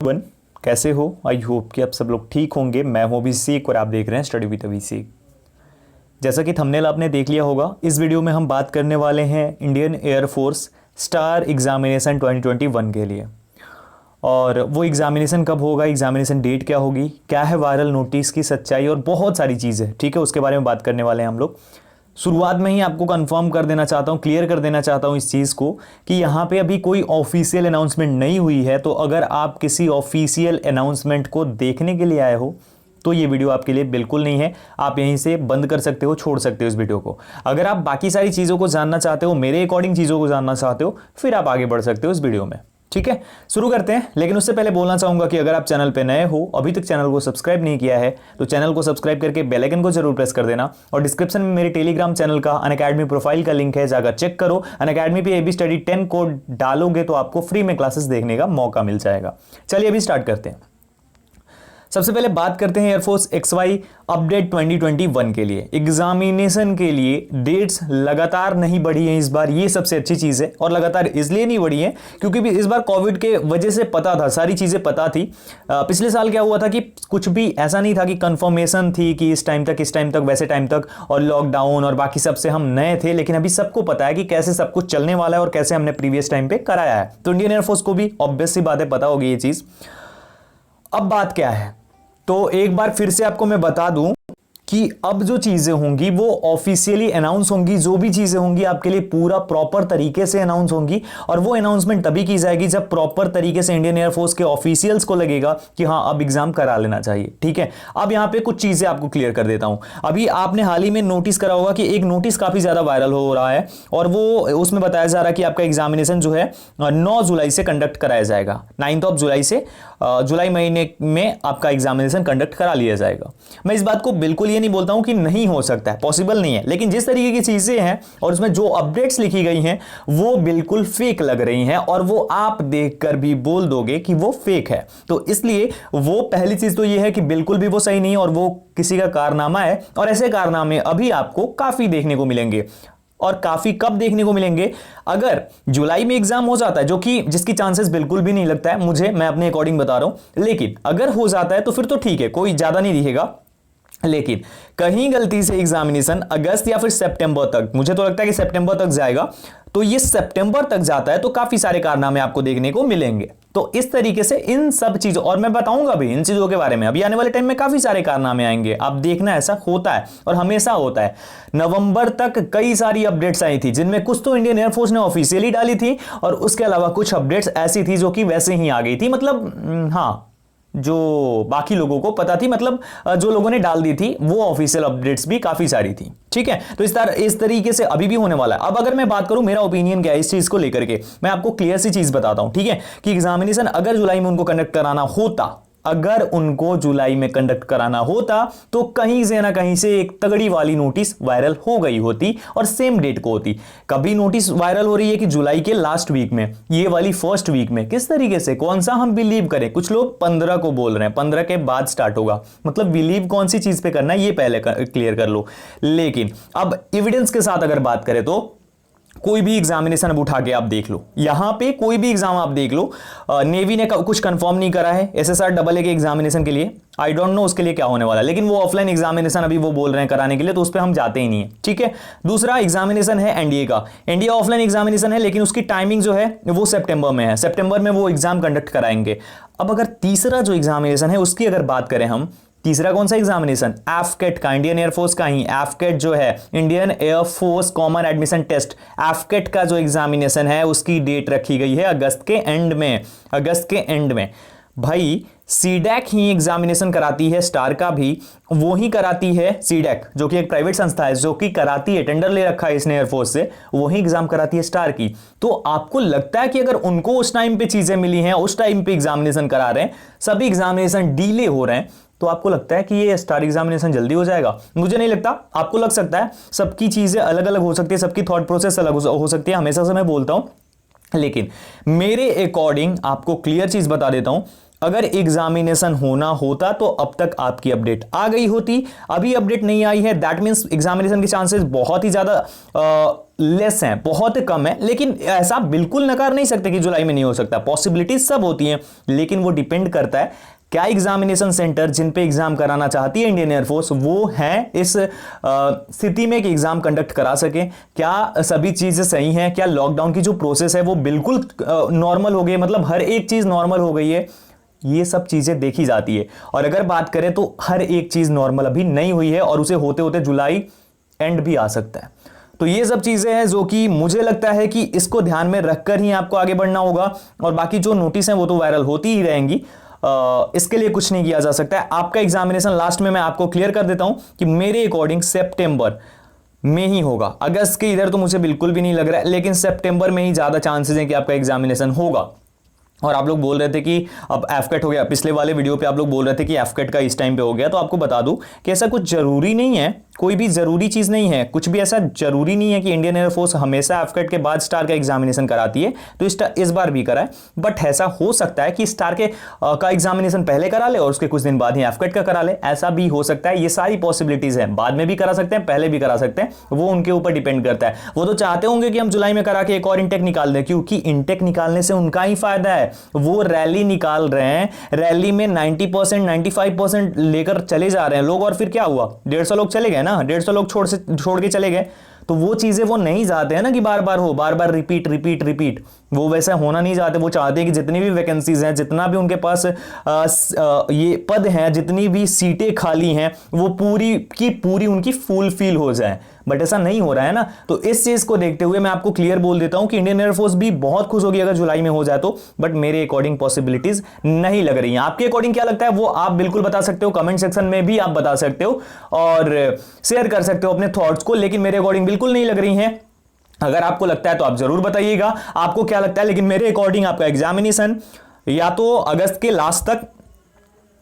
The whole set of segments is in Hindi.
वन कैसे हो? आई होप कि आप सब लोग ठीक होंगे। मैं हूं अभिषेक और आप देख रहे हैं स्टडी विद अभिषेक। जैसा कि थंबनेल आपने देख लिया होगा, इस वीडियो में हम बात करने वाले हैं इंडियन एयरफोर्स स्टार एग्जामिनेशन 2021 के लिए। और वो एग्जामिनेशन कब होगा, एग्जामिनेशन डेट क्या होगी, क्या है वायरल नोटिस की सच्चाई और बहुत सारी चीज़ें, ठीक है, उसके बारे में बात करने वाले हैं हम लोग। शुरुआत में ही आपको कंफर्म कर देना चाहता हूँ, क्लियर कर देना चाहता हूँ इस चीज़ को कि यहाँ पे अभी कोई ऑफिशियल अनाउंसमेंट नहीं हुई है। तो अगर आप किसी ऑफिशियल अनाउंसमेंट को देखने के लिए आए हो तो ये वीडियो आपके लिए बिल्कुल नहीं है। आप यहीं से बंद कर सकते हो, छोड़ सकते हो इस वीडियो को। अगर आप बाकी सारी चीज़ों को जानना चाहते हो, मेरे अकॉर्डिंग चीज़ों को जानना चाहते हो, फिर आप आगे बढ़ सकते हो इस वीडियो में। ठीक है, शुरू करते हैं। लेकिन उससे पहले बोलना चाहूंगा कि अगर आप चैनल पे नए हो, अभी तक चैनल को सब्सक्राइब नहीं किया है, तो चैनल को सब्सक्राइब करके बेल आइकन को जरूर प्रेस कर देना। और डिस्क्रिप्शन में मेरे टेलीग्राम चैनल का अनअकैडमी प्रोफाइल का लिंक है, जाकर चेक करो। अनअकैडमी पे एबी स्टडी 10 कोड डालोगे तो आपको फ्री में क्लासेस देखने का मौका मिल जाएगा। चलिए अभी स्टार्ट करते हैं। सबसे पहले बात करते हैं एयरफोर्स XY अपडेट 2021 के लिए। एग्जामिनेशन के लिए डेट्स लगातार नहीं बढ़ी हैं इस बार, ये सबसे अच्छी चीज़ है। और लगातार इसलिए नहीं बढ़ी है क्योंकि भी इस बार कोविड के वजह से पता था, सारी चीज़ें पता थी। पिछले साल क्या हुआ था कि कुछ भी ऐसा नहीं था कि कंफर्मेशन थी कि इस टाइम तक वैसे टाइम तक, और लॉकडाउन और बाकी सबसे हम नए थे। लेकिन अभी सबको पता है कि कैसे सब कुछ चलने वाला है और कैसे हमने प्रीवियस टाइम पे कराया है। तो इंडियन एयरफोर्स को भी ऑब्वियस सी बात है, पता होगी ये चीज़। अब बात क्या है, तो एक बार फिर से आपको मैं बता दूं कि अब जो चीजें होंगी वो ऑफिशियली अनाउंस होंगी। जो भी चीजें होंगी आपके लिए पूरा प्रॉपर तरीके से अनाउंस होंगी। और वो अनाउंसमेंट तभी की जाएगी जब प्रॉपर तरीके से इंडियन एयरफोर्स के ऑफिशियल्स को लगेगा कि हाँ अब एग्जाम करा लेना चाहिए। ठीक है, अब यहां पे कुछ चीजें आपको क्लियर कर देता हूं। अभी आपने हाल ही में नोटिस करा होगा कि एक नोटिस काफी ज्यादा वायरल हो रहा है, और वो उसमें बताया जा रहा है कि आपका एग्जामिनेशन जो है 9 जुलाई से कंडक्ट कराया जाएगा। 9 जुलाई से जुलाई महीने में आपका एग्जामिनेशन कंडक्ट करा लिया जाएगा। मैं इस बात को बिल्कुल ये नहीं बोलता हूं कि नहीं हो सकता है, पॉसिबल नहीं है, लेकिन जिस तरीके की चीजें हैं और उसमें जो अपडेट्स लिखी गई हैं वो बिल्कुल फेक लग रही हैं, और वो आप देखकर भी बोल दोगे कि वो फेक है। तो इसलिए वो पहली चीज तो ये है कि बिल्कुल भी वो सही नहीं है और वो किसी का कारनामा है। और ऐसे कारनामे अभी आपको काफी देखने को मिलेंगे। और काफी कब देखने को मिलेंगे? अगर जुलाई में एग्जाम हो जाता है, जो कि जिसकी चांसेस बिल्कुल भी नहीं लगता है मुझे, मैं अपने अकॉर्डिंग बता रहा हूं, लेकिन अगर हो जाता है तो फिर तो ठीक है, कोई ज्यादा नहीं दिखेगा। लेकिन कहीं गलती से एग्जामिनेशन अगस्त या फिर सितंबर तक, मुझे तो लगता है कि सितंबर तक जाएगा, तो ये सितंबर तक जाता है तो काफी सारे कारनामे आपको देखने को मिलेंगे। तो इस तरीके से इन सब चीजों, और मैं बताऊंगा भी इन चीजों के बारे में, अभी आने वाले टाइम में काफी सारे कारनामे आएंगे। आप देखना, ऐसा होता है और हमेशा होता है। नवंबर तक कई सारी अपडेट्स आई थी जिनमें कुछ तो इंडियन एयरफोर्स ने ऑफिशियली डाली थी, और उसके अलावा कुछ अपडेट्स ऐसी थी जो कि वैसे ही आ गई थी। मतलब हाँ, जो बाकी लोगों को पता थी, मतलब जो लोगों ने डाल दी थी, वो ऑफिशियल अपडेट्स भी काफी सारी थी। ठीक है, तो इस तरीके से अभी भी होने वाला है। अब अगर मैं बात करूं मेरा ओपिनियन क्या है इस चीज को लेकर के, मैं आपको क्लियर सी चीज बताता हूं। ठीक है, कि एग्जामिनेशन अगर जुलाई में उनको कंडक्ट कराना होता, अगर उनको जुलाई में कंडक्ट कराना होता तो कहीं से ना कहीं से एक तगड़ी वाली नोटिस वायरल हो गई होती और सेम डेट को होती। कभी नोटिस वायरल हो रही है कि जुलाई के लास्ट वीक में, ये वाली फर्स्ट वीक में। किस तरीके से, कौन सा हम बिलीव करें? कुछ लोग 15 को बोल रहे हैं, 15 के बाद स्टार्ट होगा। मतलब बिलीव कौन सी चीज पे करना है ये पहले क्लियर कर लो। लेकिन अब एविडेंस के साथ अगर बात करें तो कोई भी एग्जामिनेशन अब उठा के आप देख लो, यहां पे कोई भी एग्जाम आप देख लो, नेवी ने कुछ कंफर्म नहीं करा है SSR के एग्जामिनेशन के लिए। आई डोंट नो उसके लिए क्या होने वाला है, लेकिन वो ऑफलाइन एग्जामिनेशन अभी वो बोल रहे हैं कराने के लिए, तो उस पर हम जाते ही नहीं है। ठीक है, दूसरा एग्जामिनेशन है एनडीए का। एनडीए ऑफलाइन एग्जामिनेशन है, लेकिन उसकी टाइमिंग जो है वो सितंबर में है। सितंबर में वो एग्जाम कंडक्ट कराएंगे। अब अगर तीसरा जो एग्जामिनेशन है उसकी अगर बात करें हम, तीसरा कौन सा एग्जामिनेशन? एफकेट का, इंडियन एयरफोर्स का ही एफकेट जो है, Indian Air Force common admission test, AFCAT का जो एग्जामिनेशन है उसकी डेट रखी गई है अगस्त के एंड में। अगस्त के एंड में भाई सीडैक ही एग्जामिनेशन कराती है, स्टार का भी वो ही कराती है। सीडैक जो कि एक प्राइवेट संस्था है जो कि कराती है, टेंडर ले रखा है इसने एयरफोर्स से, वही एग्जाम कराती है स्टार की। तो आपको लगता है कि अगर उनको उस टाइम पे चीजें मिली हैं, उस टाइम पे एग्जामिनेशन करा रहे हैं, सभी एग्जामिनेशन डिले हो रहे हैं, तो आपको लगता है कि ये स्टार एग्जामिनेशन जल्दी हो जाएगा? मुझे नहीं लगता। आपको लग सकता है, सबकी चीजें अलग अलग हो सकती है, सबकी थॉट प्रोसेस अलग हो सकती है, हमेशा से मैं बोलता हूं। लेकिन मेरे अकॉर्डिंग आपको क्लियर चीज बता देता हूं, अगर एग्जामिनेशन होना होता तो अब तक आपकी अपडेट आ गई होती, अभी अपडेट नहीं आई है, दैट मीन्स एग्जामिनेशन के चांसेस बहुत ही ज्यादा लेस हैं, बहुत कम है। लेकिन ऐसा बिल्कुल नकार नहीं सकते कि जुलाई में नहीं हो सकता, पॉसिबिलिटीज सब होती हैं, लेकिन वो डिपेंड करता है क्या एग्जामिनेशन सेंटर जिन पे एग्जाम कराना चाहती है इंडियन एयरफोर्स वो हैं इस स्थिति में कि एग्जाम कंडक्ट करा सके, क्या सभी चीजें सही हैं, क्या लॉकडाउन की जो प्रोसेस है वो बिल्कुल नॉर्मल हो गई, मतलब हर एक चीज नॉर्मल हो गई है, ये सब चीजें देखी जाती है। और अगर बात करें तो हर एक चीज नॉर्मल अभी नहीं हुई है और उसे होते होते जुलाई एंड भी आ सकता है। तो ये सब चीजें हैं जो कि मुझे लगता है कि इसको ध्यान में रखकर ही आपको आगे बढ़ना होगा, और बाकी जो नोटिस हैं वो तो वायरल होती ही रहेंगी, इसके लिए कुछ नहीं किया जा सकता है। आपका एग्जामिनेशन लास्ट में मैं आपको क्लियर कर देता हूं कि मेरे अकॉर्डिंग सितंबर में ही होगा, अगस्त के इधर तो मुझे बिल्कुल भी नहीं लग रहा है, लेकिन सितंबर में ही ज्यादा चांसेस हैं कि आपका एग्जामिनेशन होगा। और आप लोग बोल रहे थे कि अब एफकेट हो गया, पिछले वाले वीडियो पे आप लोग बोल रहे थे कि एफकेट का इस टाइम पे हो गया, तो आपको बता दूं कि ऐसा कुछ जरूरी नहीं है, कोई भी जरूरी चीज नहीं है, कुछ भी ऐसा जरूरी नहीं है कि इंडियन एयरफोर्स हमेशा एफकेट के बाद स्टार का एग्जामिनेशन कराती है, तो इस बार भी करा है। बट ऐसा हो सकता है कि स्टार के का एग्जामिनेशन पहले करा ले और उसके कुछ दिन बाद ही एफकेट का करा ले, ऐसा भी हो सकता है। ये सारी पॉसिबिलिटीज है, बाद में भी करा सकते हैं, पहले भी करा सकते हैं, वो उनके ऊपर डिपेंड करता है। वो तो चाहते होंगे कि हम जुलाई में करा के एक और इंटेक निकाल दें, क्योंकि इंटेक निकालने से उनका ही फायदा है। वो रैली निकाल रहे हैं, रैली में 90% 95% लेकर चले जा रहे हैं लोग, और फिर क्या हुआ, 150 लोग चले गए ना, 150 लोग छोड़ के चले गए। तो वो चीजें वो नहीं चाहते हैं ना कि बार बार हो, बार बार रिपीट रिपीट रिपीट, वो वैसा होना नहीं चाहते। वो चाहते हैं कि जितनी भी वैकेंसीज हैं, जितना भी उनके पास ये पद हैं, जितनी भी सीटें खाली हैं, वो पूरी की पूरी उनकी फुलफिल हो जाए। बट ऐसा नहीं हो रहा है ना, तो इस चीज को देखते हुए मैं आपको क्लियर बोल देता हूं कि इंडियन एयरफोर्स भी बहुत खुश होगी अगर जुलाई में हो जाए तो, बट मेरे अकॉर्डिंग पॉसिबिलिटीज नहीं लग रही हैं। आपके अकॉर्डिंग क्या लगता है वो आप बिल्कुल बता सकते हो, कमेंट सेक्शन में भी आप बता सकते हो और शेयर कर सकते हो अपने थॉट्स को, लेकिन मेरे अकॉर्डिंग बिल्कुल नहीं लग रही हैं। अगर आपको लगता है तो आप जरूर बताइएगा आपको क्या लगता है, लेकिन मेरे अकॉर्डिंग आपका एग्जामिनेशन या तो अगस्त के लास्ट तक,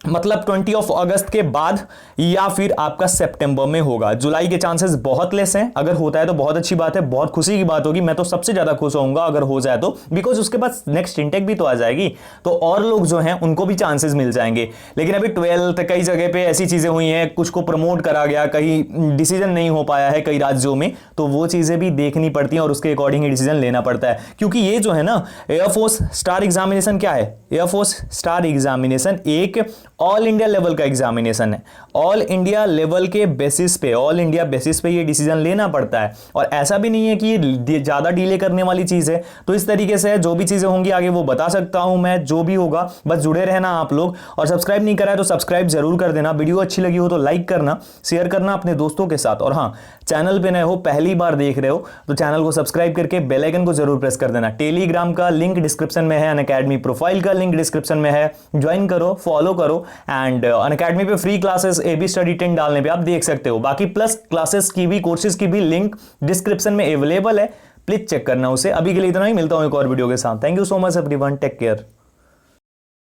मतलब 20 अगस्त के बाद, या फिर आपका सितंबर में होगा। जुलाई के चांसेस बहुत लेस हैं, अगर होता है तो बहुत अच्छी बात है, बहुत खुशी की बात होगी, मैं तो सबसे ज्यादा खुश होऊंगा अगर हो जाए तो, बिकॉज उसके बाद नेक्स्ट इंटेक भी तो आ जाएगी, तो और लोग जो हैं उनको भी चांसेस मिल जाएंगे। लेकिन अभी 12th कई जगह पे ऐसी चीजें हुई हैं, कुछ को प्रमोट करा गया, कहीं डिसीजन नहीं हो पाया है कई राज्यों में, तो वो चीजें भी देखनी पड़ती हैं और उसके अकॉर्डिंग ही डिसीजन लेना पड़ता है। क्योंकि ये जो है ना एयरफोर्स स्टार एग्जामिनेशन क्या है, एयरफोर्स स्टार एग्जामिनेशन एक ऑल इंडिया लेवल का एग्जामिनेशन है। ऑल इंडिया लेवल के बेसिस पे, ऑल इंडिया बेसिस पे ये डिसीजन लेना पड़ता है, और ऐसा भी नहीं है कि ये ज्यादा डिले करने वाली चीज है। तो इस तरीके से जो भी चीजें होंगी आगे वो बता सकता हूं मैं, जो भी होगा। बस जुड़े रहना आप लोग, और सब्सक्राइब नहीं करा है तो सब्सक्राइब जरूर कर देना। वीडियो अच्छी लगी हो तो लाइक करना, शेयर करना अपने दोस्तों के साथ, और हाँ, चैनल पे नए हो, पहली बार देख रहे हो तो चैनल को सब्सक्राइब करके बेल आइकन को जरूर प्रेस कर देना। टेलीग्राम का लिंक डिस्क्रिप्शन में है, अनअकैडमी प्रोफाइल का लिंक डिस्क्रिप्शन में है, ज्वाइन करो, फॉलो करो। एंड अनअकैडमी पे फ्री क्लासेस एबी स्टडी 10 डालने पे आप देख सकते हो। बाकी प्लस क्लासेस की भी, कोर्सेज की भी लिंक डिस्क्रिप्शन में अवेलेबल है, प्लीज चेक करना उसे। अभी के लिए इतना ही, मिलता हूं एक और वीडियो के साथ। Thank you so much everyone, take care.